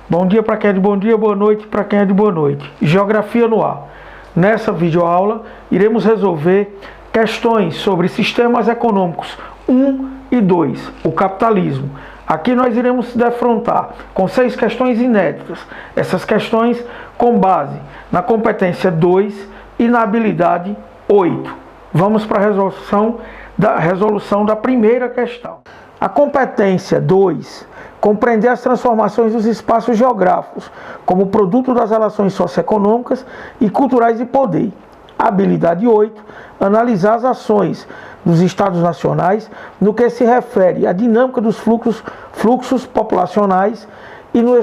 Bom dia para quem é de bom dia, boa noite para quem é de boa noite. Geografia no ar. Nessa videoaula, iremos resolver questões sobre sistemas econômicos 1 e 2, o capitalismo. Aqui nós iremos se defrontar com 6 questões inéditas. Essas questões com base na competência 2 e na habilidade 8. Vamos para a resolução da primeira questão. A competência 2 compreender as transformações dos espaços geográficos como produto das relações socioeconômicas e culturais de poder. A habilidade 8, analisar as ações dos Estados nacionais no que se refere à dinâmica dos fluxos populacionais e no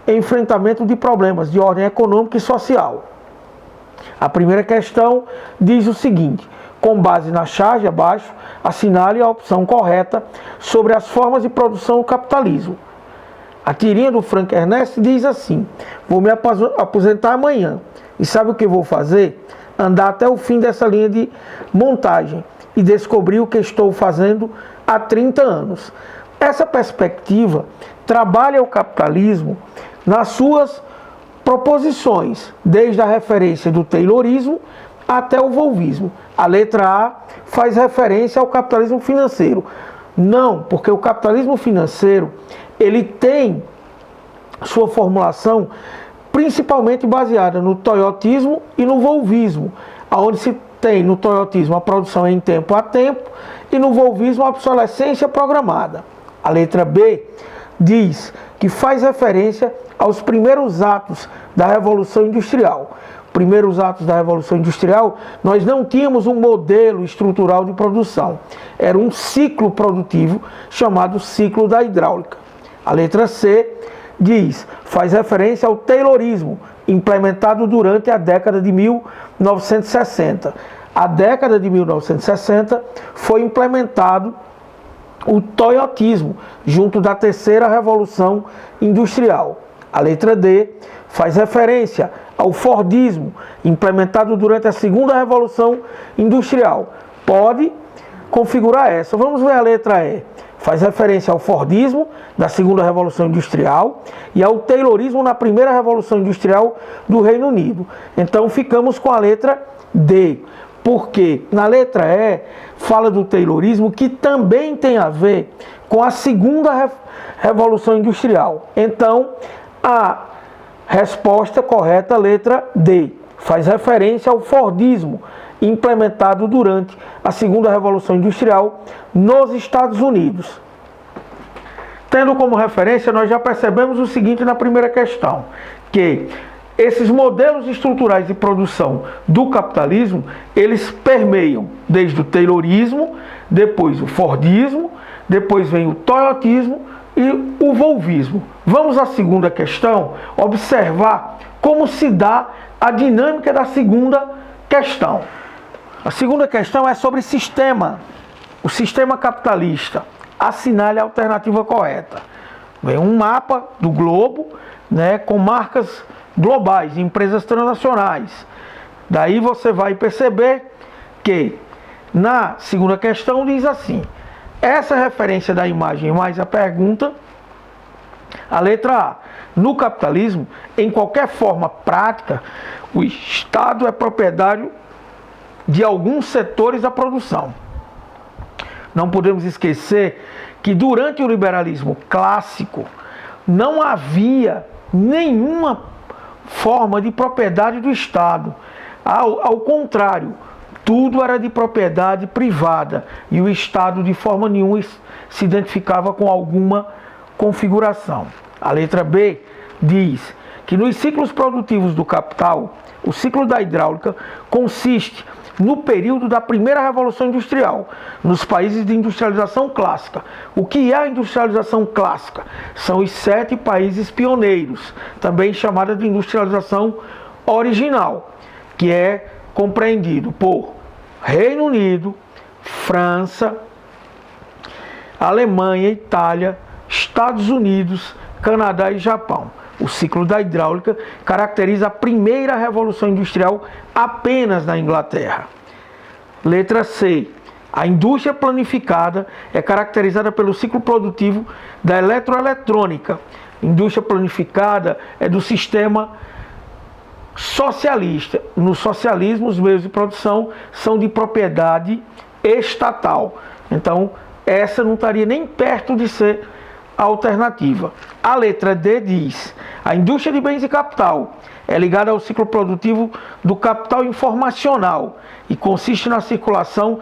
enfrentamento de problemas de ordem econômica e social. A primeira questão diz o seguinte: com base na charge abaixo, assinale a opção correta sobre as formas de produção do capitalismo. A tirinha do Frank Ernest diz assim: vou me aposentar amanhã. E sabe o que vou fazer? Andar até o fim dessa linha de montagem e descobrir o que estou fazendo há 30 anos. Essa perspectiva trabalha o capitalismo nas suas proposições, desde a referência do Taylorismo até o volvismo. A letra A faz referência ao capitalismo financeiro. Não, porque o capitalismo financeiro, ele tem sua formulação principalmente baseada no toyotismo e no volvismo, onde se tem no toyotismo a produção em tempo a tempo e no volvismo a obsolescência programada. A letra B diz que faz referência aos primeiros atos da Revolução Industrial. Primeiros atos da Revolução Industrial, nós não tínhamos um modelo estrutural de produção. Era um ciclo produtivo chamado ciclo da hidráulica. A letra C diz, faz referência ao Taylorismo, implementado durante a década de 1960. A década de 1960 foi implementado o toyotismo, junto da terceira Revolução Industrial. A letra D faz referência ao Fordismo, implementado durante a segunda Revolução Industrial. Pode configurar essa. Vamos ver a letra E. Faz referência ao Fordismo da segunda Revolução Industrial e ao Taylorismo na primeira Revolução Industrial do Reino Unido. Então ficamos com a letra D, porque na letra E fala do Taylorismo, que também tem a ver com a segunda Revolução Industrial. Então a resposta correta, letra D, faz referência ao Fordismo, implementado durante a segunda Revolução Industrial nos Estados Unidos. Tendo como referência, nós já percebemos o seguinte na primeira questão, que esses modelos estruturais de produção do capitalismo, eles permeiam desde o Taylorismo, depois o Fordismo, depois vem o toyotismo e o volvismo. Vamos à segunda questão, observar como se dá a dinâmica da segunda questão. A segunda questão é sobre sistema, o sistema capitalista. Assinale a alternativa correta. Vem um mapa do globo, com marcas globais, empresas transnacionais. Daí você vai perceber que na segunda questão diz assim: essa referência da imagem mais a pergunta, a letra A. No capitalismo, em qualquer forma prática, o Estado é proprietário de alguns setores da produção. Não podemos esquecer que durante o liberalismo clássico não havia nenhuma forma de propriedade do Estado. Ao contrário, tudo era de propriedade privada e o Estado de forma nenhuma se identificava com alguma configuração. A letra B diz que nos ciclos produtivos do capital, o ciclo da hidráulica consiste no período da primeira Revolução Industrial, nos países de industrialização clássica. O que é a industrialização clássica? São os 7 países pioneiros, também chamada de industrialização original, que é compreendido por Reino Unido, França, Alemanha, Itália, Estados Unidos, Canadá e Japão. O ciclo da hidráulica caracteriza a primeira Revolução Industrial apenas na Inglaterra. Letra C. A indústria planificada é caracterizada pelo ciclo produtivo da eletroeletrônica, Indústria planificada é do sistema socialista. No socialismo, os meios de produção são de propriedade estatal. Então, essa não estaria nem perto de ser a alternativa. A letra D diz: a indústria de bens e capital é ligada ao ciclo produtivo do capital informacional e consiste na circulação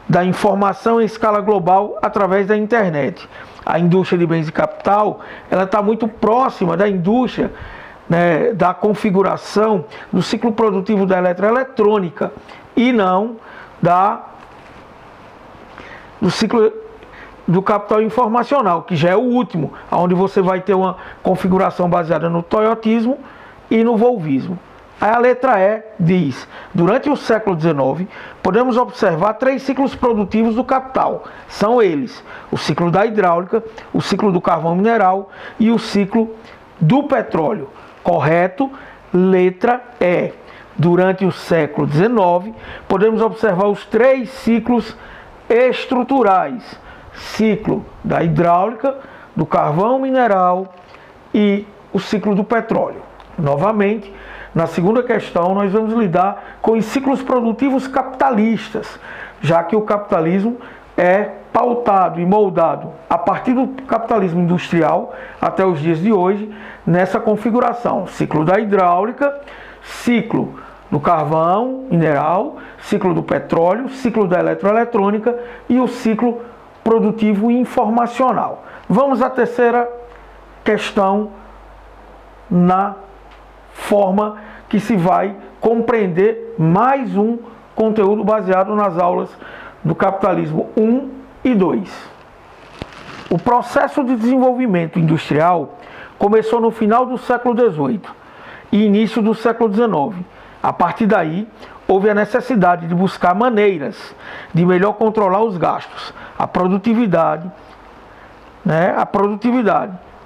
da informação em escala global através da internet. A indústria de bens e capital, ela está muito próxima da indústria, né, da configuração do ciclo produtivo da eletroeletrônica e não do ciclo do capital informacional, que já é o último, onde você vai ter uma configuração baseada no toyotismo e no volvismo. Aí a letra E diz: durante o século XIX, podemos observar 3 ciclos produtivos do capital. São eles: o ciclo da hidráulica, o ciclo do carvão mineral e o ciclo do petróleo. Correto? Letra E. Durante o século XIX, podemos observar os 3 ciclos estruturais: ciclo da hidráulica, do carvão mineral e o ciclo do petróleo. Novamente, na segunda questão, nós vamos lidar com os ciclos produtivos capitalistas, já que o capitalismo é pautado e moldado a partir do capitalismo industrial até os dias de hoje, nessa configuração: ciclo da hidráulica, ciclo do carvão mineral, ciclo do petróleo, ciclo da eletroeletrônica e o ciclo produtivo informacional. Vamos à terceira questão, na forma que se vai compreender mais um conteúdo baseado nas aulas do capitalismo 1 e 2. O processo de desenvolvimento industrial começou no final do século XVIII e início do século XIX. A partir daí, houve a necessidade de buscar maneiras de melhor controlar os gastos, a produtividade,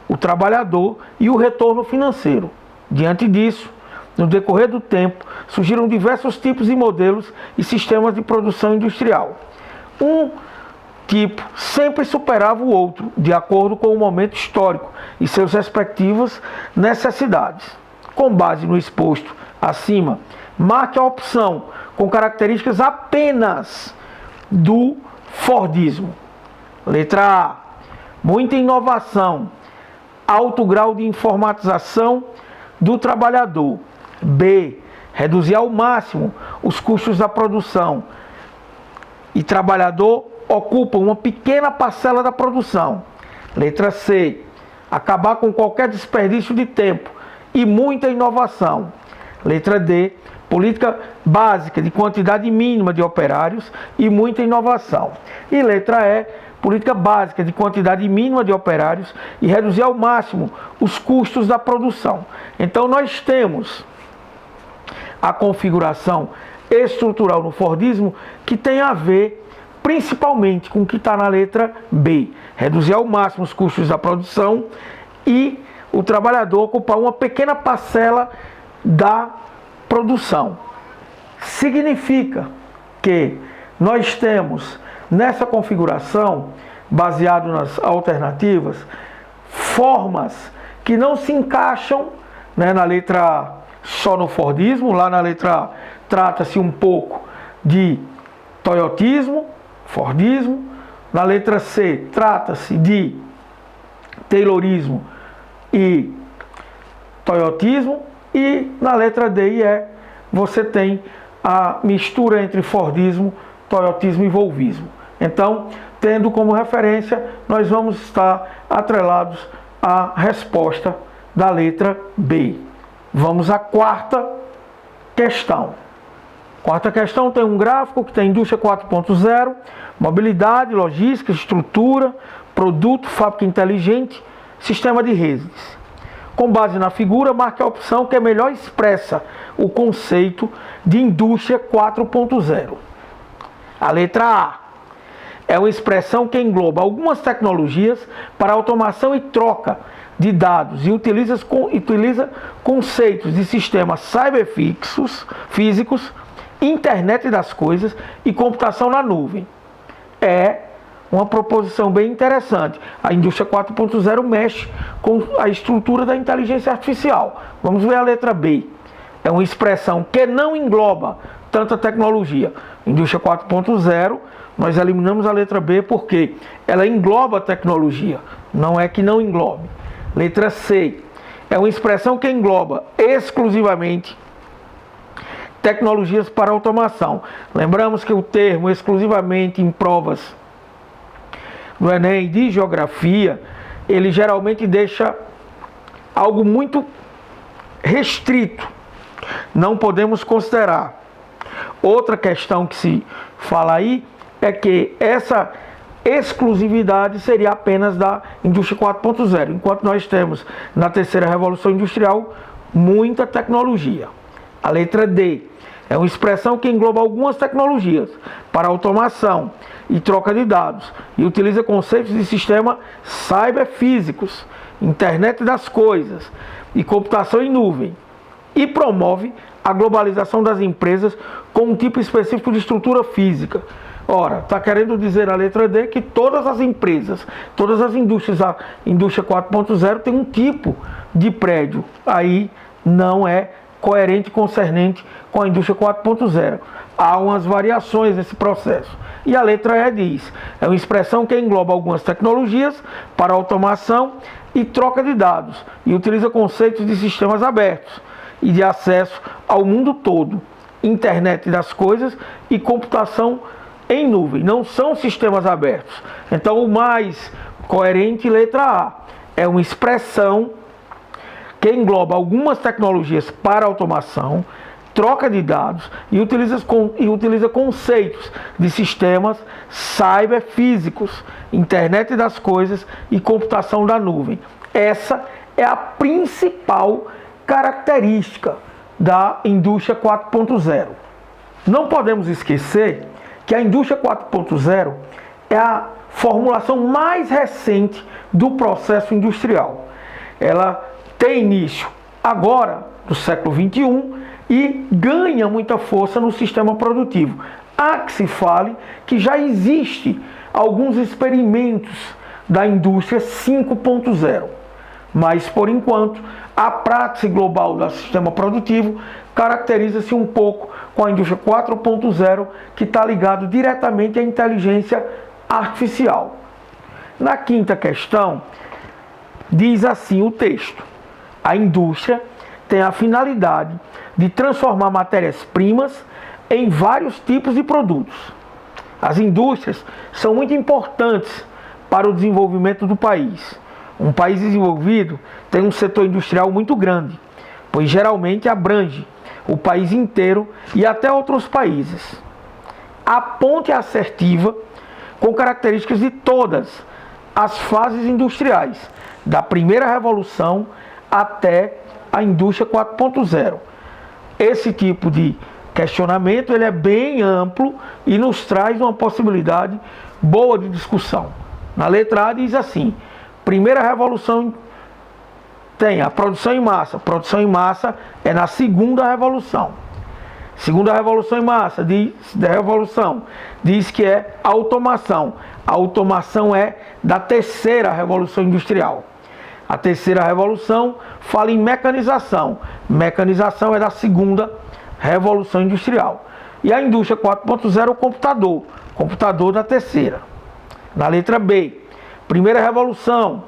o trabalhador e o retorno financeiro. Diante disso, no decorrer do tempo, surgiram diversos tipos e modelos e sistemas de produção industrial. Um tipo sempre superava o outro, de acordo com o momento histórico e suas respectivas necessidades. Com base no exposto acima, marque a opção com características apenas do Fordismo. Letra A: muita inovação, alto grau de informatização do trabalhador. B: reduzir ao máximo os custos da produção e trabalhador ocupa uma pequena parcela da produção. Letra C: acabar com qualquer desperdício de tempo e muita inovação. Letra D: política básica de quantidade mínima de operários e muita inovação. E letra E: política básica de quantidade mínima de operários e reduzir ao máximo os custos da produção. Então nós temos a configuração estrutural no Fordismo, que tem a ver principalmente com o que está na letra B: reduzir ao máximo os custos da produção e o trabalhador ocupar uma pequena parcela da produção. Significa que nós temos nessa configuração, baseado nas alternativas, formas que não se encaixam, na letra A só no Fordismo. Lá na letra A trata-se um pouco de toyotismo, Fordismo. Na letra C trata-se de taylorismo e toyotismo. E na letra D e E você tem a mistura entre Fordismo, toyotismo e volvismo. Então, tendo como referência, nós vamos estar atrelados à resposta da letra B. Vamos à quarta questão. Quarta questão tem um gráfico que tem indústria 4.0, mobilidade, logística, estrutura, produto, fábrica inteligente, sistema de redes. Com base na figura, marque a opção que melhor expressa o conceito de indústria 4.0. A letra A é uma expressão que engloba algumas tecnologias para automação e troca de dados e utiliza conceitos de sistemas cyberfísicos, internet das coisas e computação na nuvem. É uma proposição bem interessante. A indústria 4.0 mexe com a estrutura da inteligência artificial. Vamos ver a letra B. É uma expressão que não engloba tanta tecnologia. Indústria 4.0, nós eliminamos a letra B porque ela engloba tecnologia. Não é que não englobe. Letra C. É uma expressão que engloba exclusivamente tecnologias para automação. Lembramos que o termo exclusivamente em provas do Enem de geografia, ele geralmente deixa algo muito restrito. Não podemos considerar. Outra questão que se fala aí é que essa exclusividade seria apenas da indústria 4.0, enquanto nós temos na terceira revolução industrial muita tecnologia. A letra D é uma expressão que engloba algumas tecnologias para automação e troca de dados e utiliza conceitos de sistema cyberfísicos, internet das coisas e computação em nuvem, e promove a globalização das empresas com um tipo específico de estrutura física. Ora, está querendo dizer a letra D que todas as empresas, todas as indústrias, a indústria 4.0 tem um tipo de prédio. Aí não é coerente e concernente com a indústria 4.0. Há umas variações nesse processo. E a letra E diz, é uma expressão que engloba algumas tecnologias para automação e troca de dados e utiliza conceitos de sistemas abertos e de acesso ao mundo todo, internet das coisas e computação em nuvem. Não são sistemas abertos. Então o mais coerente, letra A, é uma expressão que engloba algumas tecnologias para automação, troca de dados e utiliza conceitos de sistemas cyberfísicos, internet das coisas e computação da nuvem. Essa é a principal característica da indústria 4.0. Não podemos esquecer que a indústria 4.0 é a formulação mais recente do processo industrial. Ela tem início agora, no século XXI, e ganha muita força no sistema produtivo. Há que se fale que já existe alguns experimentos da indústria 5.0, mas por enquanto a prática global do sistema produtivo caracteriza-se um pouco com a indústria 4.0, que está ligado diretamente à inteligência artificial. Na quinta questão, diz assim o texto: a indústria tem a finalidade de transformar matérias-primas em vários tipos de produtos. As indústrias são muito importantes para o desenvolvimento do país. Um país desenvolvido tem um setor industrial muito grande, pois geralmente abrange o país inteiro e até outros países. A ponte é assertiva com características de todas as fases industriais, da primeira revolução até a indústria 4.0. Esse tipo de questionamento ele é bem amplo e nos traz uma possibilidade boa de discussão. Na letra A diz assim: primeira revolução tem a produção em massa. Produção em massa é na segunda revolução. Segunda revolução em massa diz que é automação. A automação é da terceira revolução industrial. A terceira revolução fala em mecanização. Mecanização é da segunda revolução industrial. E a indústria 4.0 é o computador. Computador da terceira. Na letra B, primeira revolução,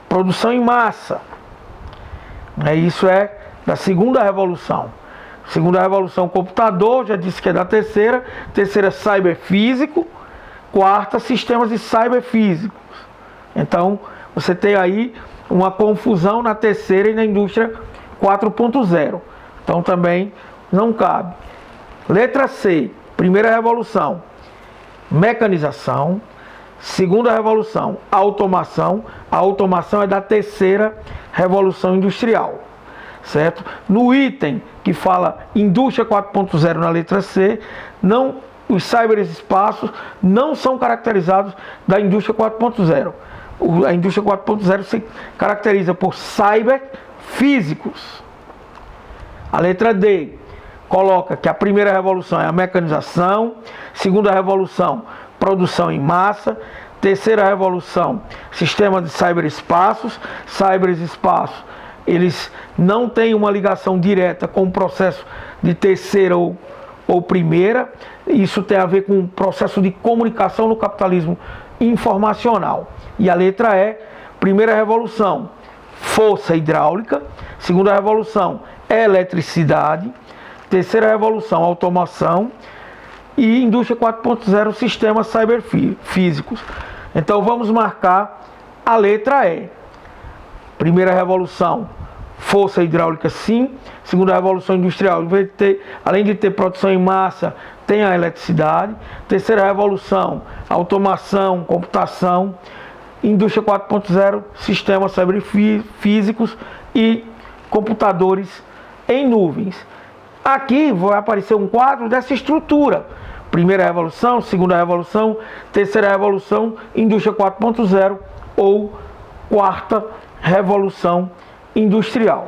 produção em massa. Isso é da segunda revolução. Segunda revolução, computador, já disse que é da terceira. Terceira, cyberfísico. Quarta, sistemas de cyberfísicos. Então, você tem aí uma confusão na terceira e na indústria 4.0. Então, também não cabe. Letra C, primeira revolução, mecanização. Segunda revolução, automação. A automação é da terceira revolução industrial, certo? No item que fala indústria 4.0 na letra C, os cyberespaços não são caracterizados da indústria 4.0. A indústria 4.0 se caracteriza por cyberfísicos. A letra D coloca que a primeira revolução é a mecanização, segunda revolução, produção em massa, Terceira revolução, sistema de ciberespaços. Ciberespaços, eles não têm uma ligação direta com o processo de terceira ou primeira. Isso tem a ver com o processo de comunicação no capitalismo informacional. E a letra E, primeira revolução, força hidráulica. Segunda revolução, eletricidade. Terceira revolução, automação. E indústria 4.0, sistemas cyberfísicos. Então vamos marcar a letra E. Primeira revolução, força hidráulica, sim. Segunda revolução industrial, além de ter produção em massa, tem a eletricidade. Terceira revolução, automação, computação. Indústria 4.0, sistemas cyberfísicos e computadores em nuvens. Aqui vai aparecer um quadro dessa estrutura. Primeira revolução, segunda revolução, terceira revolução, indústria 4.0 ou quarta revolução industrial.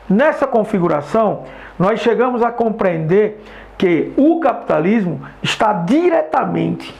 Nessa configuração, nós chegamos a compreender que o capitalismo está diretamente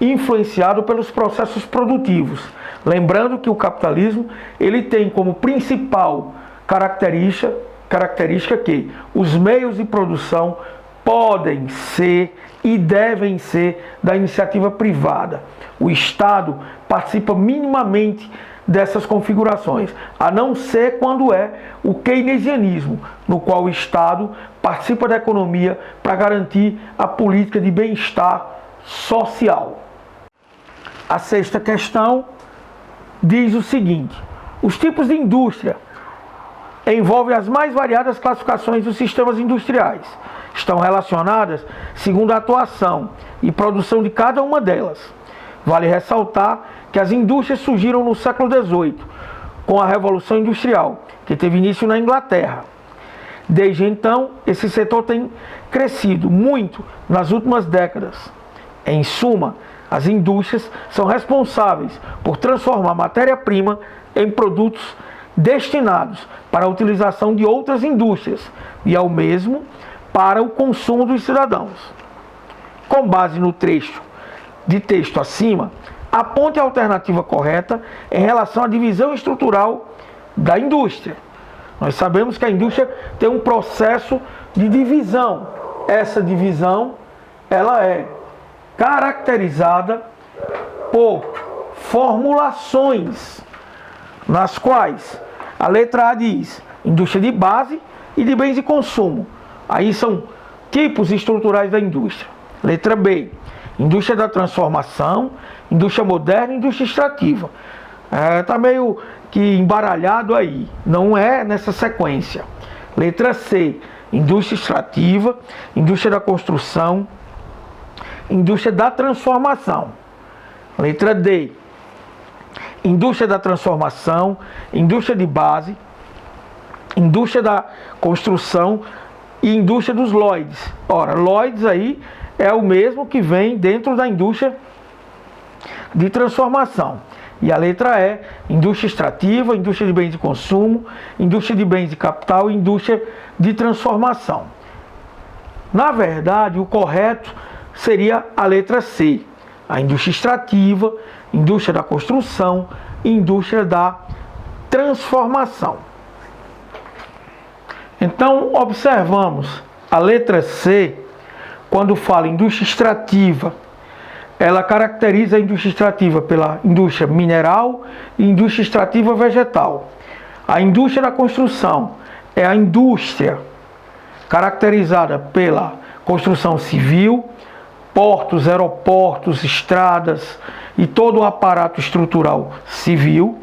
influenciado pelos processos produtivos. Lembrando que o capitalismo ele tem como principal característica que os meios de produção podem ser e devem ser da iniciativa privada. O Estado participa minimamente dessas configurações, a não ser quando é o keynesianismo, no qual o Estado participa da economia para garantir a política de bem-estar social. A sexta questão diz o seguinte: os tipos de indústria envolvem as mais variadas classificações dos sistemas industriais. Estão relacionadas segundo a atuação e produção de cada uma delas. Vale ressaltar que as indústrias surgiram no século XVIII, com a Revolução Industrial, que teve início na Inglaterra. Desde então, esse setor tem crescido muito nas últimas décadas. Em suma, as indústrias são responsáveis por transformar matéria-prima em produtos destinados para a utilização de outras indústrias e, ao mesmo, para o consumo dos cidadãos. Com base no trecho de texto acima, aponte a alternativa correta em relação à divisão estrutural da indústria. Nós sabemos que a indústria tem um processo de divisão. Essa divisão ela é caracterizada por formulações, nas quais a letra A diz indústria de base e de bens de consumo. Aí são tipos estruturais da indústria. Letra B, indústria da transformação, indústria moderna e indústria extrativa. Está meio que embaralhado aí, não é nessa sequência. Letra C, indústria extrativa, indústria da construção, indústria da transformação. Letra D, indústria da transformação, indústria de base, indústria da construção e indústria dos Lloyds. Ora, Lloyds aí é o mesmo que vem dentro da indústria de transformação. E a letra E, indústria extrativa, indústria de bens de consumo, indústria de bens de capital e indústria de transformação. Na verdade, o correto seria a letra C, a indústria extrativa, indústria da construção e indústria da transformação. Então, observamos a letra C, quando fala indústria extrativa, ela caracteriza a indústria extrativa pela indústria mineral e indústria extrativa vegetal. A indústria da construção é a indústria caracterizada pela construção civil, portos, aeroportos, estradas e todo o aparato estrutural civil.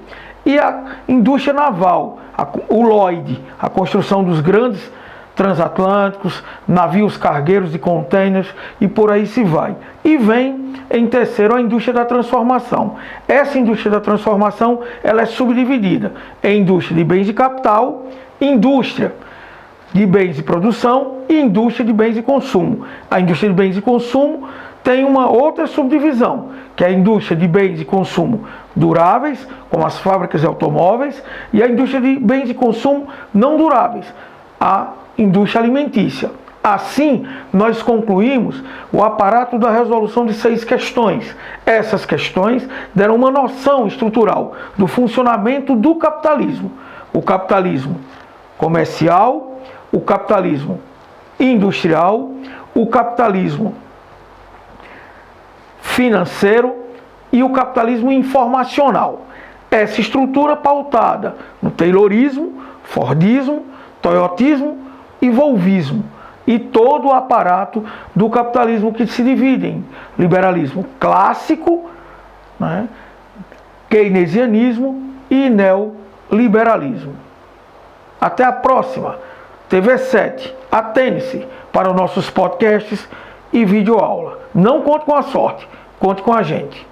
E a indústria naval, o Lloyd, a construção dos grandes transatlânticos, navios cargueiros e contêineres e por aí se vai. E vem em terceiro a indústria da transformação. Essa indústria da transformação ela é subdividida em indústria de bens de capital, indústria de bens de produção e indústria de bens de consumo. A indústria de bens de consumo tem uma outra subdivisão, que é a indústria de bens de consumo duráveis, como as fábricas de automóveis, e a indústria de bens de consumo não duráveis, a indústria alimentícia. Assim, nós concluímos o aparato da resolução de 6 questões. Essas questões deram uma noção estrutural do funcionamento do capitalismo. O capitalismo comercial, o capitalismo industrial, o capitalismo financeiro e o capitalismo informacional. Essa estrutura pautada no Taylorismo, Fordismo, Toyotismo e Volvismo, e todo o aparato do capitalismo que se divide em liberalismo clássico, né, keynesianismo e neoliberalismo. Até a próxima. TV7, atene-se para os nossos podcasts e videoaula. Não conte com a sorte, conte com a gente.